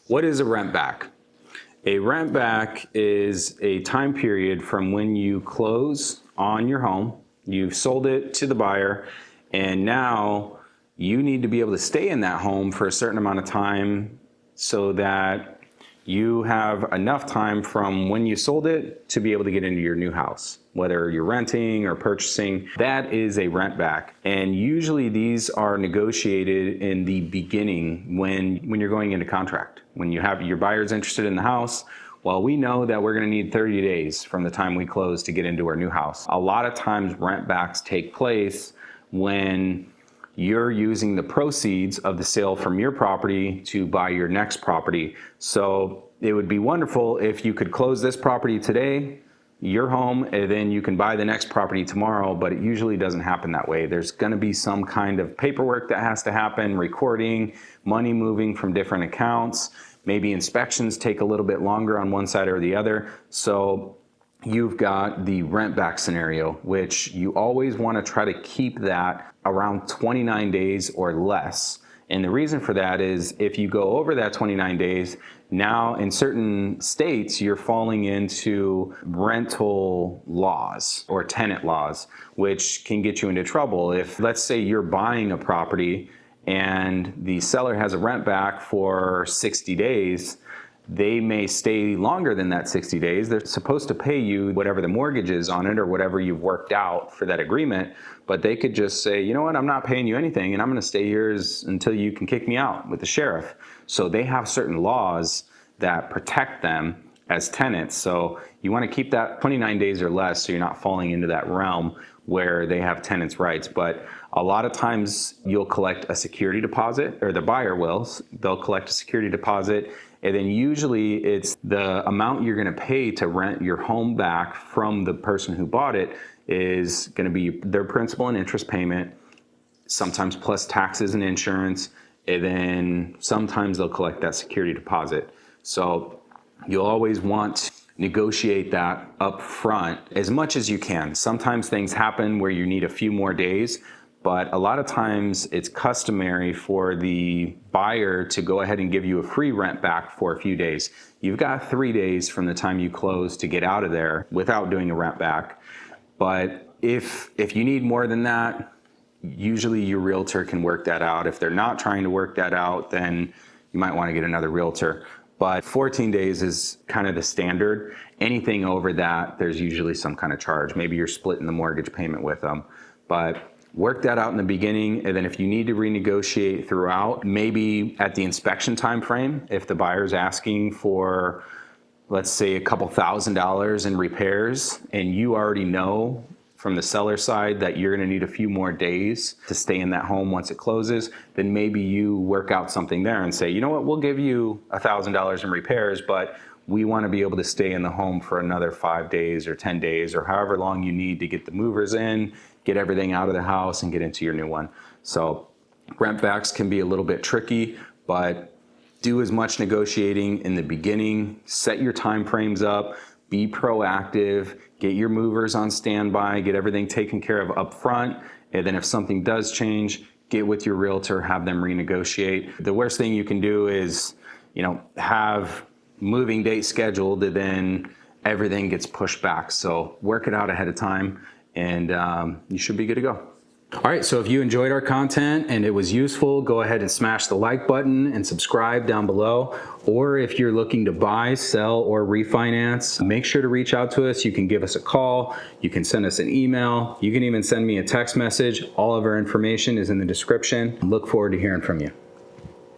What is a rent back? A rent back is a time period from when you close on your home, you've sold it to the buyer, and now you need to be able to stay in that home for a certain amount of time so that you have enough time from when you sold it to be able to get into your new house, whether you're renting or purchasing. That is a rent back. And usually these are negotiated in the beginning when you're going into contract. When you have your buyers interested in the house, well, we know that we're gonna need 30 days from the time we close to get into our new house. A lot of times rent backs take place when you're using the proceeds of the sale from your property to buy your next property. So it would be wonderful if you could close this property today, your home, and then you can buy the next property tomorrow, but it usually doesn't happen that way. There's gonna be some kind of paperwork that has to happen, recording, money moving from different accounts. Maybe inspections take a little bit longer on one side or the other. So you've got the rent back scenario, which you always want to try to keep that around 29 days or less. And the reason for that is if you go over that 29 days, now in certain states, you're falling into rental laws or tenant laws, which can get you into trouble. If, let's say, you're buying a property and the seller has a rent back for 60 days, they may stay longer than that 60 days. They're supposed to pay you whatever the mortgage is on it or whatever you've worked out for that agreement, but they could just say, you know what, I'm not paying you anything and I'm gonna stay here until you can kick me out with the sheriff. So they have certain laws that protect them as tenants. So you wanna keep that 29 days or less so you're not falling into that realm where they have tenants' rights. But a lot of times you'll collect a security deposit, or the buyer will. They'll collect a security deposit, and then usually it's the amount you're gonna pay to rent your home back from the person who bought it is gonna be their principal and interest payment, sometimes plus taxes and insurance, and then sometimes they'll collect that security deposit. So you'll always want to negotiate that up front as much as you can. Sometimes things happen where you need a few more days, but a lot of times it's customary for the buyer to go ahead and give you a free rent back for a few days. You've got 3 days from the time you close to get out of there without doing a rent back. But if you need more than that, usually your realtor can work that out. If they're not trying to work that out, then you might want to get another realtor. But 14 days is kind of the standard. Anything over that, there's usually some kind of charge. Maybe you're splitting the mortgage payment with them. But work that out in the beginning, and then if you need to renegotiate throughout, maybe at the inspection time frame, if the buyer's asking for, let's say, a couple $1,000s in repairs, and you already know from the seller side that you're gonna need a few more days to stay in that home once it closes, then maybe you work out something there and say, you know what, we'll give you $1,000 in repairs, but we wanna be able to stay in the home for another 5 days or 10 days or however long you need to get the movers in, get everything out of the house and get into your new one. So rent backs can be a little bit tricky, but do as much negotiating in the beginning, set your time frames up, be proactive, get your movers on standby, get everything taken care of up front, and then if something does change, get with your realtor, have them renegotiate. The worst thing you can do is, have moving date scheduled and then everything gets pushed back. So work it out ahead of time and you should be good to go. All right, so if you enjoyed our content and it was useful, go ahead and smash the like button and subscribe down below. Or if you're looking to buy, sell, or refinance, make sure to reach out to us. You can give us a call, you can send us an email, you can even send me a text message. All of our information is in the description. Look forward to hearing from you.